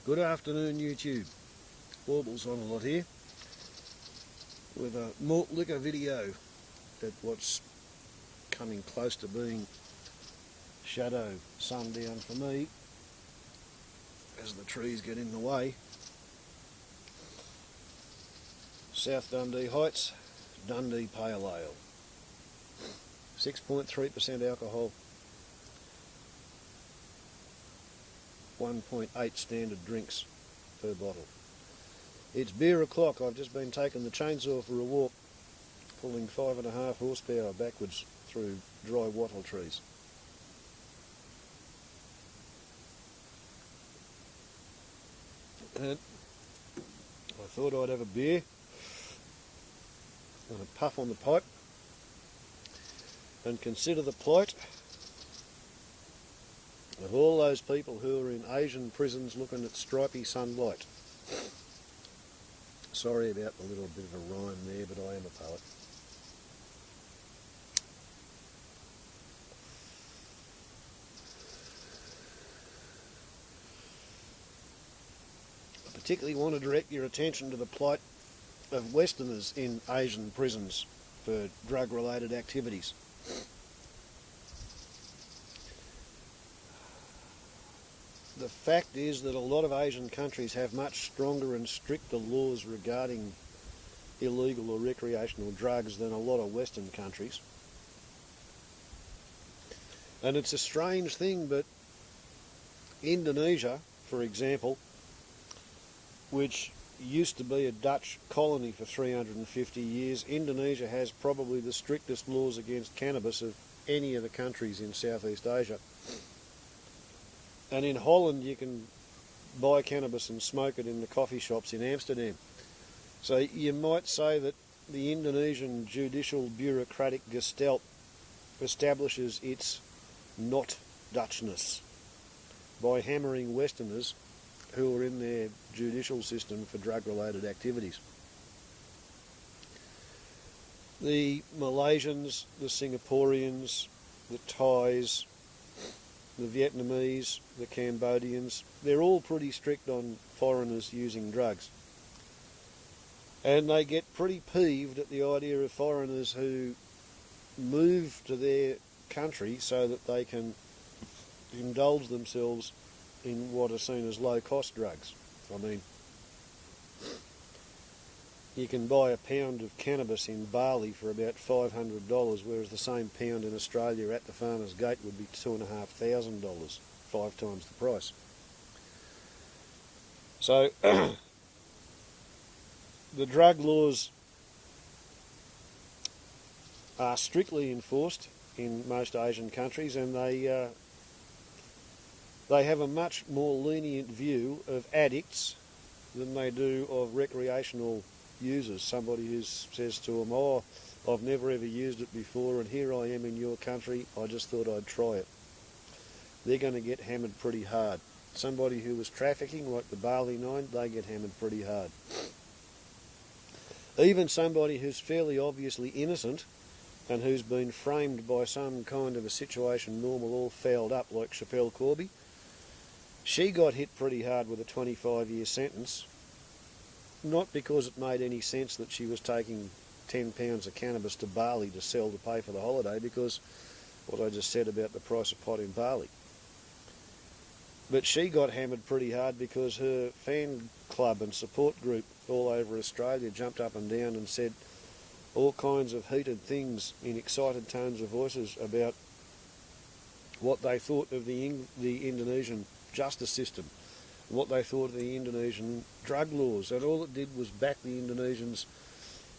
Good afternoon, YouTube. Baubles on a lot here with a malt liquor video at what's coming close to being shadow sundown for me as the trees get in the way. South Dundee Heights, Dundee Pale Ale. 6.3% alcohol. 1.8 standard drinks per bottle. It's beer o'clock. I've just been taking the chainsaw for a walk, pulling 5.5 horsepower backwards through dry wattle trees. And I thought I'd have a beer and a puff on the pipe and consider the plight of all those people who are in Asian prisons looking at stripy sunlight. Sorry about the little bit of a rhyme there, but I am a poet. I particularly want to direct your attention to the plight of Westerners in Asian prisons for drug-related activities. The fact is that a lot of Asian countries have much stronger and stricter laws regarding illegal or recreational drugs than a lot of Western countries. And it's a strange thing, but Indonesia, for example, which used to be a Dutch colony for 350 years, Indonesia has probably the strictest laws against cannabis of any of the countries in Southeast Asia. And in Holland you can buy cannabis and smoke it in the coffee shops in Amsterdam. So you might say that the Indonesian judicial bureaucratic gestalt establishes its not Dutchness by hammering Westerners who are in their judicial system for drug-related activities. The Malaysians, the Singaporeans, the Thais, the Vietnamese, the Cambodians, they're all pretty strict on foreigners using drugs. And they get pretty peeved at the idea of foreigners who move to their country so that they can indulge themselves in what are seen as low-cost drugs. I mean, you can buy a pound of cannabis in Bali for about $500, whereas the same pound in Australia at the farmer's gate would be $2,500, 5 times the price. So, the drug laws are strictly enforced in most Asian countries, and they have a much more lenient view of addicts than they do of recreational users. Somebody who says to them, "Oh, I've never ever used it before and here I am in your country, I just thought I'd try it." They're going to get hammered pretty hard. Somebody who was trafficking, like the Bali Nine, they get hammered pretty hard. Even somebody who's fairly obviously innocent and who's been framed by some kind of a situation normal all fouled up, like Chappelle Corby, she got hit pretty hard with a 25-year sentence. Not because it made any sense that she was taking 10 pounds of cannabis to Bali to sell to pay for the holiday, because what I just said about the price of pot in Bali. But she got hammered pretty hard because her fan club and support group all over Australia jumped up and down and said all kinds of heated things in excited tones of voices about what they thought of the Indonesian justice system, what they thought of the Indonesian drug laws, and all it did was back the Indonesians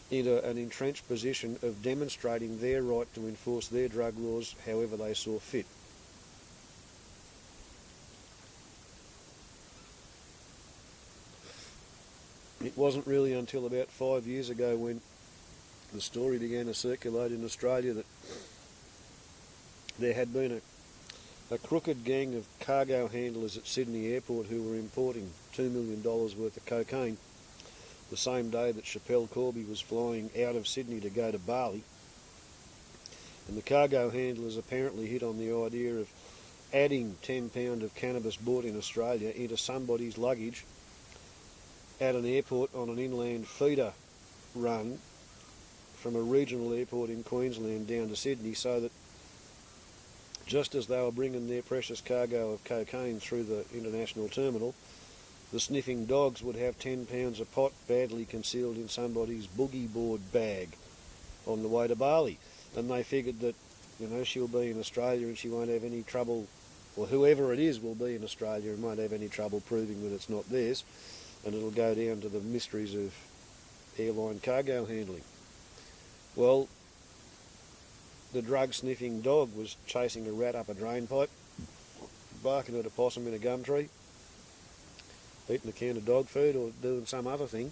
into an entrenched position of demonstrating their right to enforce their drug laws however they saw fit. It wasn't really until about 5 years ago when the story began to circulate in Australia that there had been a crooked gang of cargo handlers at Sydney Airport who were importing $2 million worth of cocaine the same day that Chappelle Corby was flying out of Sydney to go to Bali. And the cargo handlers apparently hit on the idea of adding £10 of cannabis bought in Australia into somebody's luggage at an airport on an inland feeder run from a regional airport in Queensland down to Sydney, so that just as they were bringing their precious cargo of cocaine through the international terminal, the sniffing dogs would have £10 of pot badly concealed in somebody's boogie board bag on the way to Bali. And they figured that, she'll be in Australia and she won't have any trouble, or whoever it is will be in Australia and won't have any trouble proving that it's not theirs, and it'll go down to the mysteries of airline cargo handling. Well, the drug-sniffing dog was chasing a rat up a drain pipe, barking at a possum in a gum tree, eating a can of dog food or doing some other thing.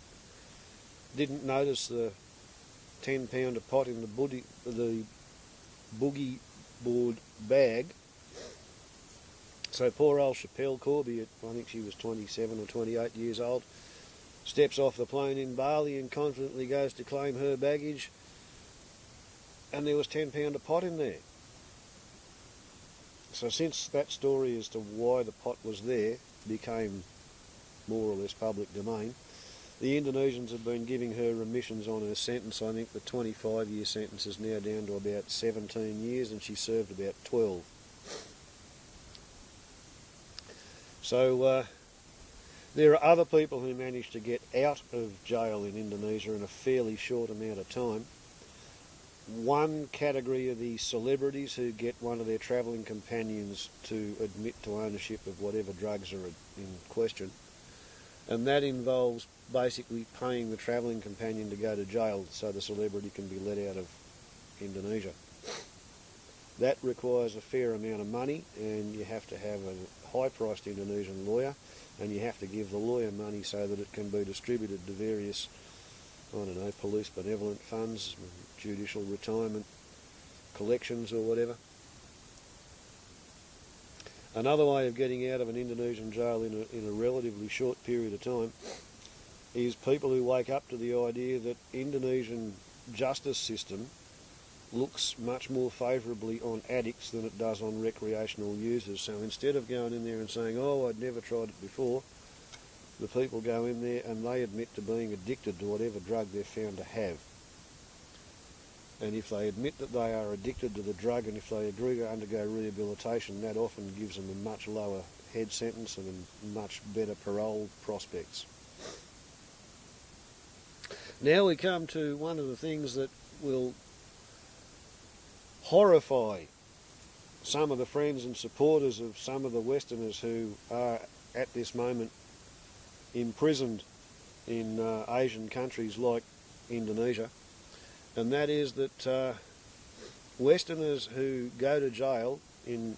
Didn't notice the £10 of pot in the boogie board bag. So poor old Chappelle Corby, I think she was 27 or 28 years old, steps off the plane in Bali and confidently goes to claim her baggage, and there was £10 of pot in there. So since that story as to why the pot was there became more or less public domain, the Indonesians have been giving her remissions on her sentence. I think the 25-year sentence is now down to about 17 years, and she served about 12. So there are other people who managed to get out of jail in Indonesia in a fairly short amount of time. One category are the celebrities who get one of their travelling companions to admit to ownership of whatever drugs are in question, and that involves basically paying the travelling companion to go to jail so the celebrity can be let out of Indonesia. That requires a fair amount of money, and you have to have a high-priced Indonesian lawyer, and you have to give the lawyer money so that it can be distributed to various, police benevolent funds, judicial retirement collections or whatever. Another way of getting out of an Indonesian jail in a relatively short period of time is people who wake up to the idea that Indonesian justice system looks much more favourably on addicts than it does on recreational users. So instead of going in there and saying, oh, I'd never tried it before, the people go in there and they admit to being addicted to whatever drug they're found to have. And if they admit that they are addicted to the drug, and if they agree to undergo rehabilitation, that often gives them a much lower head sentence and a much better parole prospects. Now we come to one of the things that will horrify some of the friends and supporters of some of the Westerners who are at this moment imprisoned in Asian countries like Indonesia, and that is that Westerners who go to jail in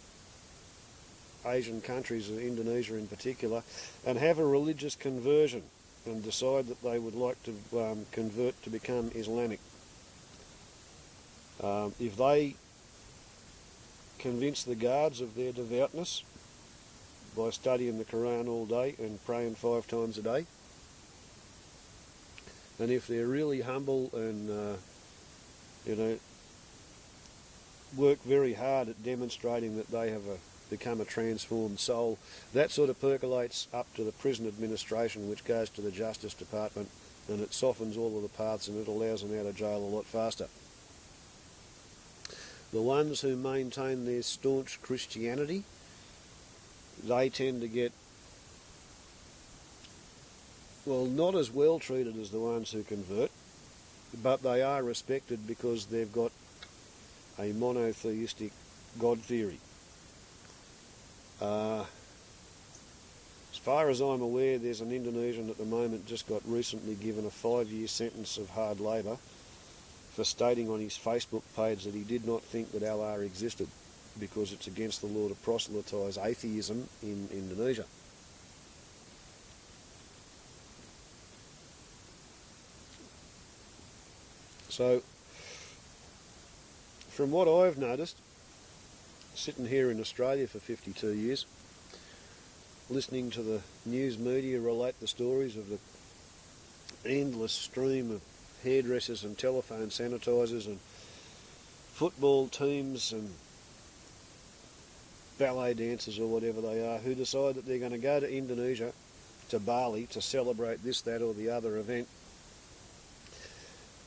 Asian countries, Indonesia in particular, and have a religious conversion and decide that they would like to convert to become Islamic. If they convince the guards of their devoutness by studying the Quran all day and praying 5 times a day, and if they're really humble and work very hard at demonstrating that they have become a transformed soul, that sort of percolates up to the prison administration, which goes to the Justice Department, and it softens all of the paths and it allows them out of jail a lot faster. The ones who maintain their staunch Christianity, they tend to get, not as well treated as the ones who convert, but they are respected because they've got a monotheistic God theory. As far as I'm aware, there's an Indonesian at the moment just got recently given a 5-year sentence of hard labour for stating on his Facebook page that he did not think that Allah existed because it's against the law to proselytise atheism in Indonesia. So, from what I've noticed, sitting here in Australia for 52 years, listening to the news media relate the stories of the endless stream of hairdressers and telephone sanitisers and football teams and ballet dancers or whatever they are, who decide that they're going to go to Indonesia, to Bali, to celebrate this, that or the other event.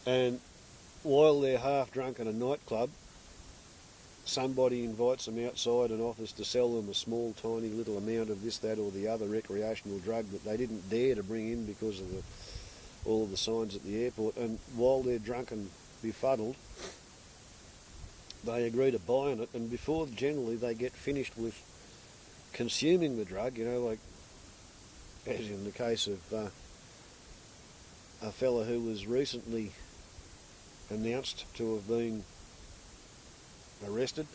And while they're half drunk in a nightclub, somebody invites them outside and offers to sell them a small, tiny little amount of this, that or the other recreational drug that they didn't dare to bring in because of all of the signs at the airport. And while they're drunk and befuddled, they agree to buying it, and before generally they get finished with consuming the drug, like as in the case of a fella who was recently announced to have been arrested,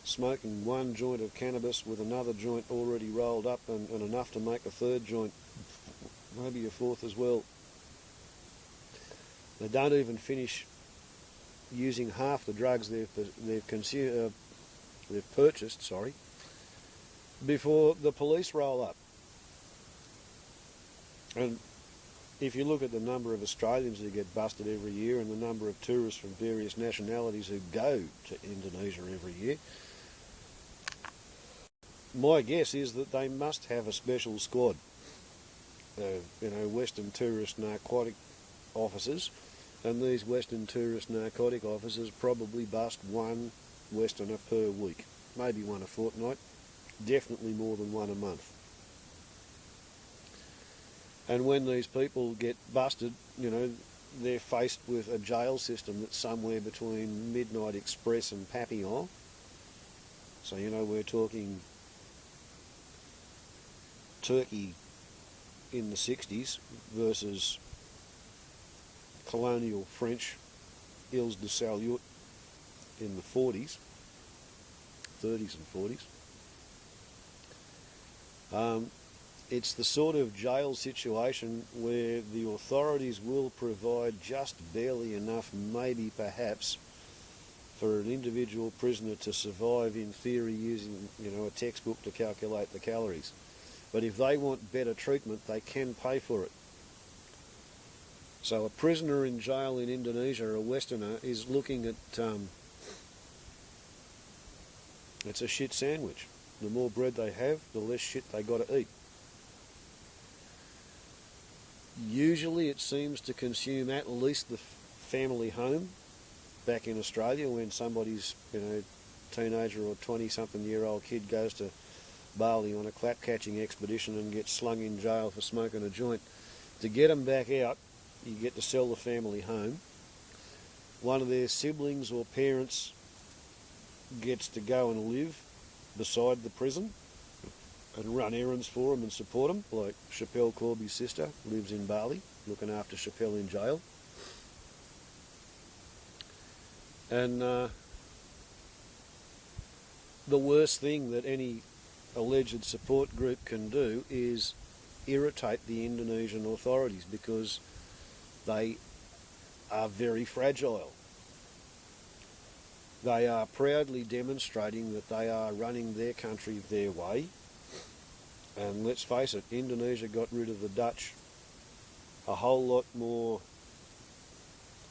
smoking one joint of cannabis with another joint already rolled up and enough to make a third joint, maybe a fourth as well. They don't even finish using half the drugs they've purchased, before the police roll up. And if you look at the number of Australians who get busted every year and the number of tourists from various nationalities who go to Indonesia every year, my guess is that they must have a special squad, Western tourist narcotic officers, and these Western tourist narcotic officers probably bust one Westerner per week, maybe one a fortnight, definitely more than one a month. And when these people get busted, they're faced with a jail system that's somewhere between Midnight Express and Papillon. So, we're talking Turkey in the 60s versus colonial French Îles de Salut in the 30s and 40s. It's the sort of jail situation where the authorities will provide just barely enough, maybe perhaps, for an individual prisoner to survive in theory using, a textbook to calculate the calories. But if they want better treatment, they can pay for it. So a prisoner in jail in Indonesia, a Westerner, is looking at, it's a shit sandwich. The more bread they have, the less shit they got to eat. Usually it seems to consume at least the family home back in Australia when somebody's, teenager or 20-something-year-old kid goes to Bali on a clap-catching expedition and gets slung in jail for smoking a joint. To get them back out, you get to sell the family home. One of their siblings or parents gets to go and live beside the prison and run errands for them and support them, like Schapelle Corby's sister lives in Bali, looking after Schapelle in jail. And the worst thing that any alleged support group can do is irritate the Indonesian authorities, because they are very fragile. They are proudly demonstrating that they are running their country their way. And let's face it, Indonesia got rid of the Dutch a whole lot more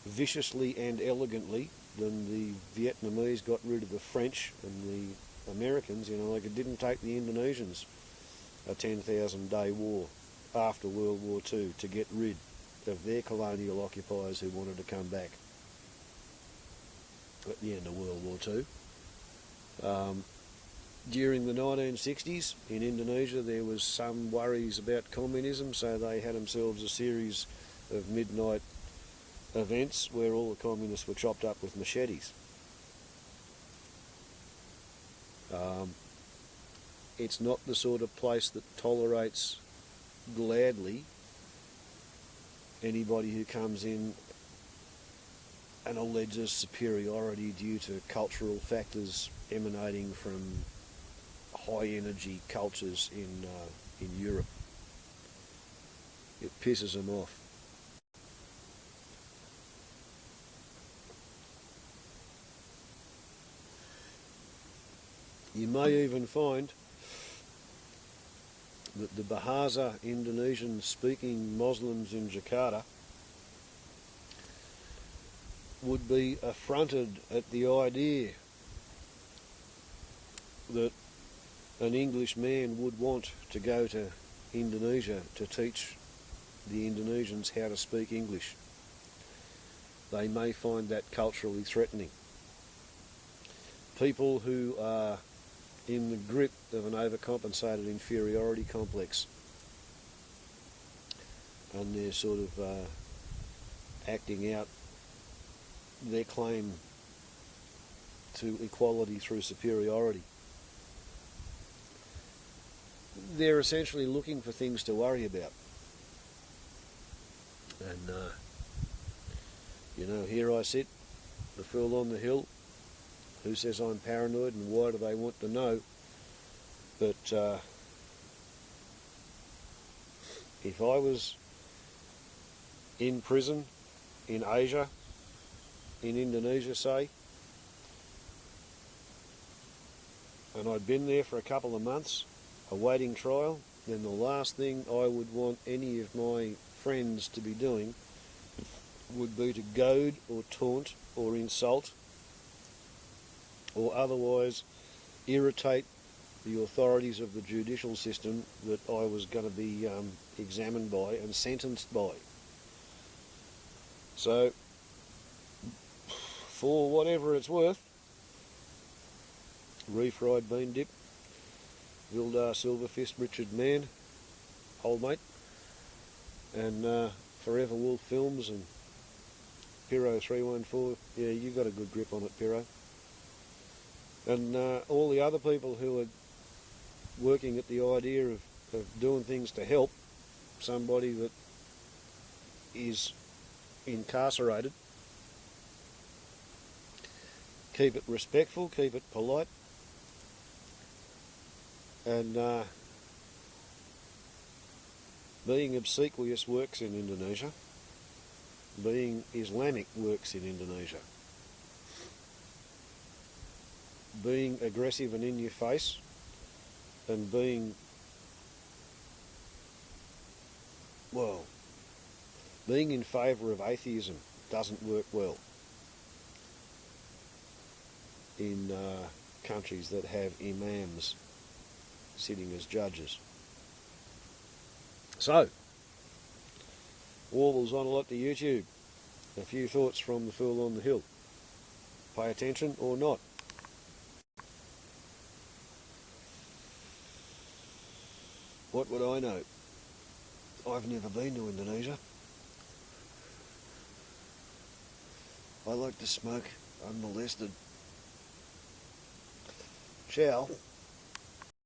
viciously and elegantly than the Vietnamese got rid of the French and the Americans. It didn't take the Indonesians a 10,000-day war after World War II to get rid of their colonial occupiers who wanted to come back at the end of World War II. During the 1960s in Indonesia there was some worries about communism, so they had themselves a series of midnight events where all the communists were chopped up with machetes. It's not the sort of place that tolerates gladly anybody who comes in and alleges superiority due to cultural factors emanating from high energy cultures in Europe. It pisses them off. You may even find that the Bahasa Indonesian speaking Muslims in Jakarta would be affronted at the idea that an English man would want to go to Indonesia to teach the Indonesians how to speak English. They may find that culturally threatening. People who are in the grip of an overcompensated inferiority complex, and they're sort of acting out their claim to equality through superiority. They're essentially looking for things to worry about. And, here I sit, the fool on the hill, who says I'm paranoid, and why do they want to know? But if I was in prison in Asia, in Indonesia say, and I'd been there for a couple of months awaiting trial, then the last thing I would want any of my friends to be doing would be to goad or taunt or insult or otherwise irritate the authorities of the judicial system that I was going to be examined by and sentenced by. So, for whatever it's worth, refried bean dip, Vildar Silverfist, Richard Mann, old mate, and Forever Wolf Films and Piro 314. Yeah, you got a good grip on it, Piro. And all the other people who are working at the idea of doing things to help somebody that is incarcerated. Keep it respectful, keep it polite, and being obsequious works in Indonesia. Being Islamic works in Indonesia. Being aggressive and in your face, and being in favour of atheism doesn't work well in countries that have imams sitting as judges. So, Warbles on a lot to YouTube. A few thoughts from the fool on the hill. Pay attention or not. What would I know? I've never been to Indonesia. I like to smoke unmolested. Ciao.